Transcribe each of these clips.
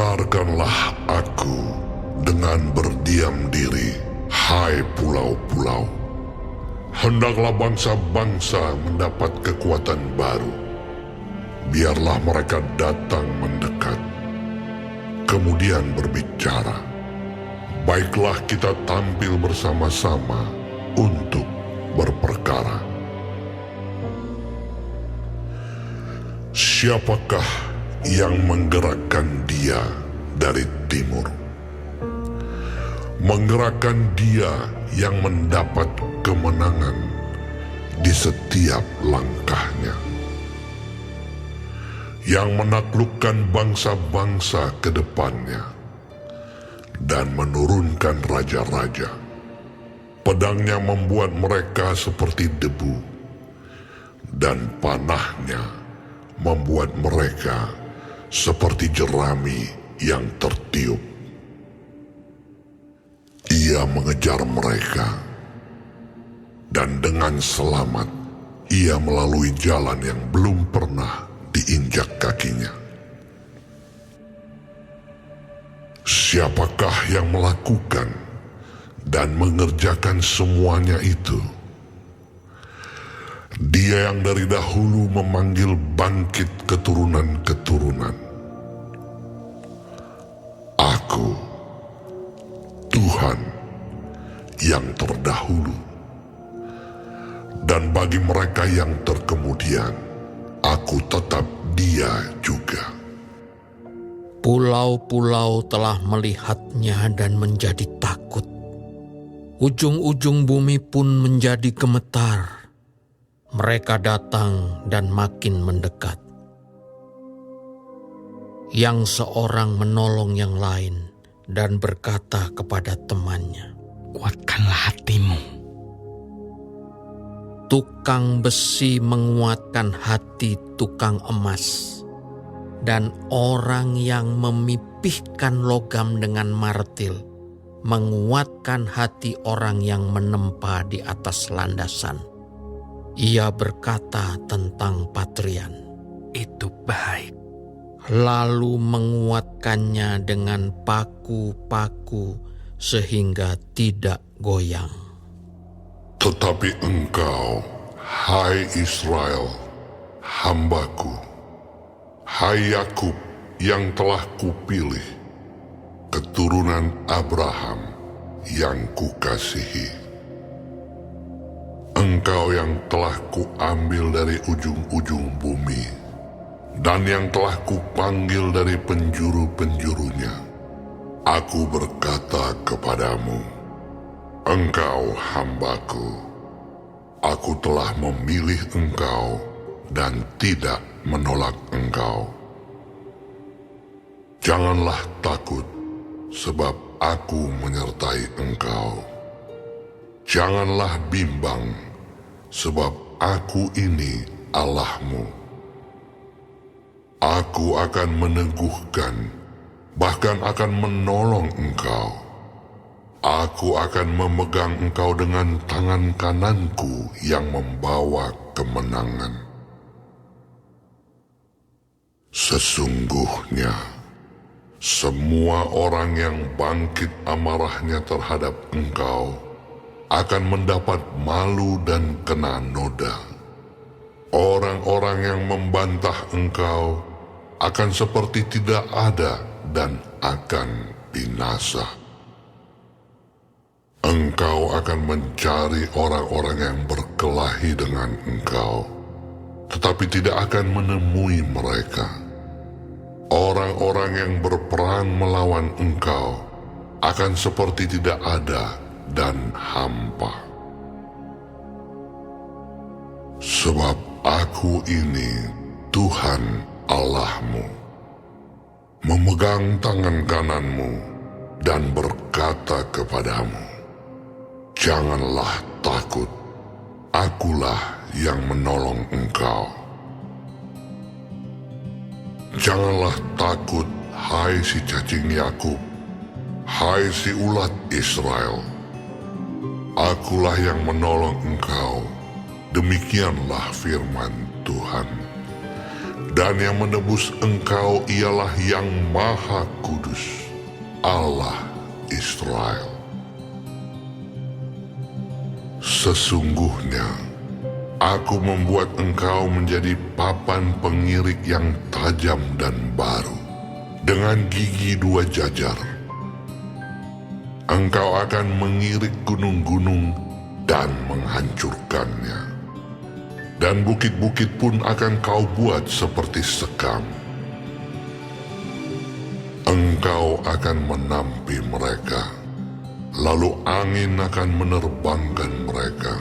Dengarkanlah aku dengan berdiam diri, hai pulau-pulau. Hendaklah bangsa-bangsa mendapat kekuatan baru. Biarlah mereka datang mendekat, kemudian berbicara. Baiklah kita tampil bersama-sama untuk berperkara. Siapakah yang menggerakkan dia dari timur? Menggerakkan dia yang mendapat kemenangan di setiap langkahnya, yang menaklukkan bangsa-bangsa ke depannya dan menurunkan raja-raja. Pedangnya membuat mereka seperti debu, dan panahnya membuat mereka seperti jerami yang tertiup. Ia mengejar mereka, dan dengan selamat ia melalui jalan yang belum pernah diinjak kakinya. Siapakah yang melakukan dan mengerjakan semuanya itu? Dia yang dari dahulu memanggil bangkit keturunan-keturunan. Aku, Tuhan yang terdahulu. Dan bagi mereka yang terkemudian, aku tetap Dia juga. Pulau-pulau telah melihatnya dan menjadi takut. Ujung-ujung bumi pun menjadi gemetar. Mereka datang dan makin mendekat. Yang seorang menolong yang lain dan berkata kepada temannya, "Kuatkanlah hatimu." Tukang besi menguatkan hati tukang emas, dan orang yang memipihkan logam dengan martil menguatkan hati orang yang menempa di atas landasan. Ia berkata tentang patrian, "Itu baik." Lalu menguatkannya dengan paku-paku sehingga tidak goyang. Tetapi engkau, hai Israel, hambaku, hai Yakub yang telah kupilih, keturunan Abraham yang kukasihi. Engkau yang telah kuambil dari ujung-ujung bumi, dan yang telah kupanggil dari penjuru-penjurunya. Aku berkata kepadamu, engkau hambaku. Aku telah memilih engkau dan tidak menolak engkau. Janganlah takut, sebab aku menyertai engkau. Janganlah bimbang, sebab aku ini Allahmu. Aku akan meneguhkan, bahkan akan menolong engkau. Aku akan memegang engkau dengan tangan kananku yang membawa kemenangan. Sesungguhnya, semua orang yang bangkit amarahnya terhadap engkau akan mendapat malu dan kena noda. Orang-orang yang membantah engkau akan seperti tidak ada dan akan binasa. Engkau akan mencari orang-orang yang berkelahi dengan engkau, tetapi tidak akan menemui mereka. Orang-orang yang berperang melawan engkau akan seperti tidak ada dan hampa. Sebab aku ini Tuhan Allahmu, memegang tangan kananmu dan berkata kepadamu, janganlah takut, akulah yang menolong engkau. Janganlah takut, hai si cacing Yakub, hai si ulat Israel. Akulah yang menolong engkau, demikianlah firman Tuhan. Dan yang menebus engkau ialah yang Maha Kudus, Allah Israel. Sesungguhnya, aku membuat engkau menjadi papan pengirik yang tajam dan baru, dengan gigi 2 jajar. Engkau akan mengirik gunung-gunung dan menghancurkannya. Dan bukit-bukit pun akan kau buat seperti sekam. Engkau akan menampi mereka, lalu angin akan menerbangkan mereka,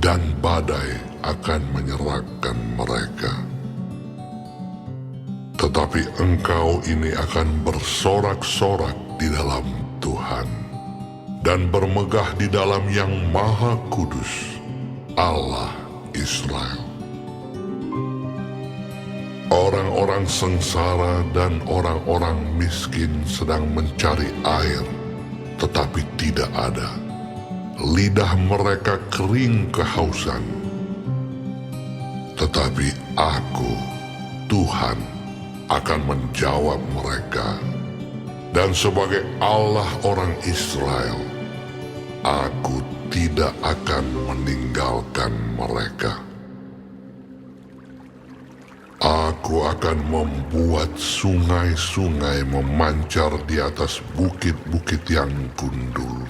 dan badai akan menyerahkan mereka. Tetapi engkau ini akan bersorak-sorak di dalam Tuhan, dan bermegah di dalam yang Maha Kudus, Allah Israel. Orang-orang sengsara dan orang-orang miskin sedang mencari air, tetapi tidak ada. Lidah mereka kering kehausan. Tetapi aku, Tuhan, akan menjawab mereka. Dan sebagai Allah orang Israel, aku tidak akan meninggalkan mereka. Aku akan membuat sungai-sungai memancar di atas bukit-bukit yang gundul,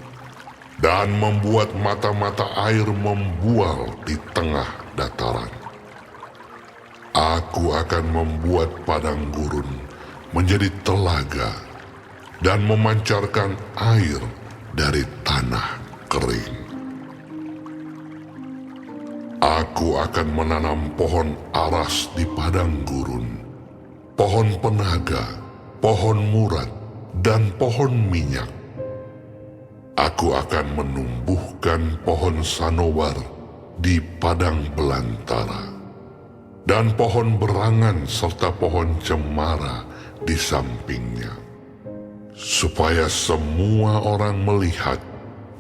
dan membuat mata-mata air membual di tengah dataran. Aku akan membuat padang gurun menjadi telaga, dan memancarkan air dari tanah kering. Aku akan menanam pohon aras di padang gurun, pohon penaga, pohon murad, dan pohon minyak. Aku akan menumbuhkan pohon sanobar di padang belantara, dan pohon berangan serta pohon cemara di sampingnya, supaya semua orang melihat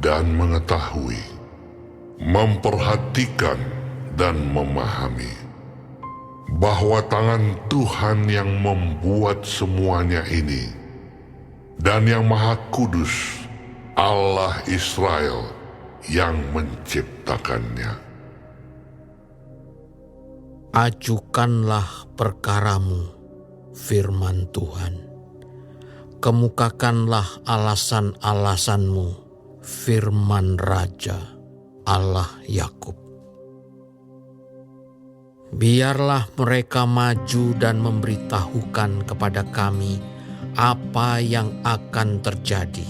dan mengetahui, memperhatikan dan memahami bahwa tangan Tuhan yang membuat semuanya ini, dan yang Maha Kudus, Allah Israel, yang menciptakannya. Ajukanlah perkaramu, firman Tuhan. Kemukakanlah alasan-alasanmu, firman Raja Allah Yakub. Biarlah mereka maju dan memberitahukan kepada kami apa yang akan terjadi.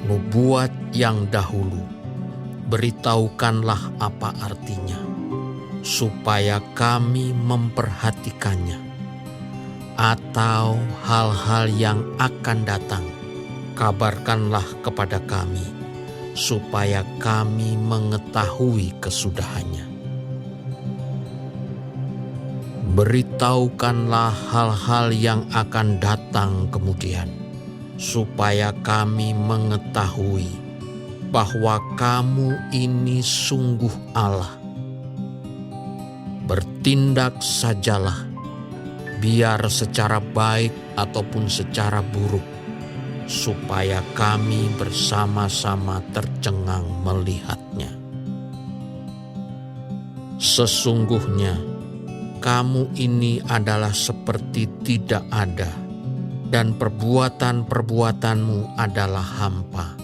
Nubuat yang dahulu, beritahukanlah apa artinya, supaya kami memperhatikannya. Atau hal-hal yang akan datang, kabarkanlah kepada kami, supaya kami mengetahui kesudahannya. Beritahukanlah hal-hal yang akan datang kemudian, supaya kami mengetahui bahwa kamu ini sungguh Allah. Bertindak sajalah, biar secara baik ataupun secara buruk, supaya kami bersama-sama tercengang melihatnya. Sesungguhnya, kamu ini adalah seperti tidak ada, dan perbuatan-perbuatanmu adalah hampa.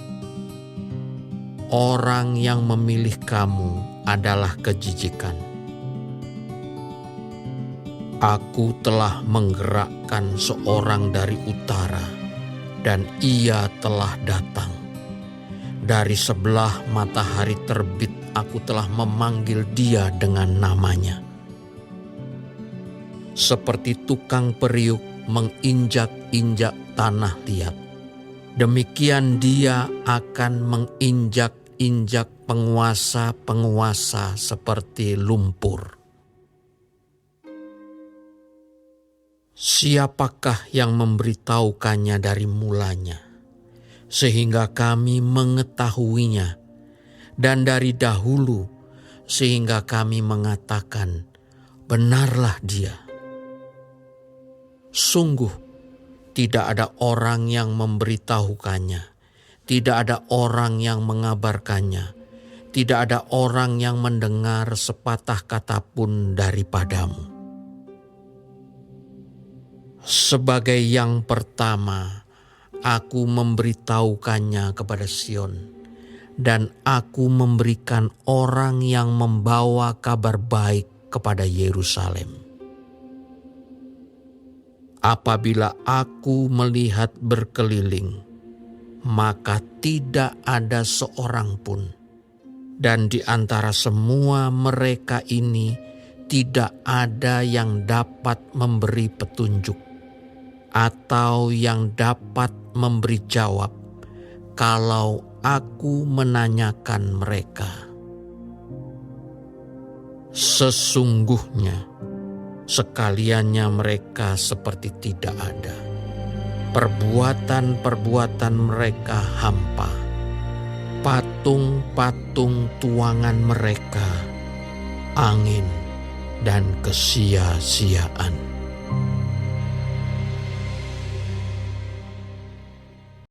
Orang yang memilih kamu adalah kejijikan. Aku telah menggerakkan seorang dari utara, dan ia telah datang. Dari sebelah matahari terbit, aku telah memanggil dia dengan namanya. Seperti tukang periuk menginjak-injak tanah liat, demikian dia akan menginjak-injak penguasa-penguasa seperti lumpur. Siapakah yang memberitahukannya dari mulanya, sehingga kami mengetahuinya, dan dari dahulu sehingga kami mengatakan benarlah Dia. Sungguh tidak ada orang yang memberitahukannya, tidak ada orang yang mengabarkannya, tidak ada orang yang mendengar sepatah kata pun daripadamu. Sebagai yang pertama, aku memberitahukannya kepada Sion, dan aku memberikan orang yang membawa kabar baik kepada Yerusalem. Apabila aku melihat berkeliling, maka tidak ada seorang pun, dan di antara semua mereka ini tidak ada yang dapat memberi petunjuk atau yang dapat memberi jawab kalau aku menanyakan mereka. Sesungguhnya sekaliannya mereka seperti tidak ada. Perbuatan-perbuatan mereka hampa. Patung-patung tuangan mereka angin dan kesia-siaan.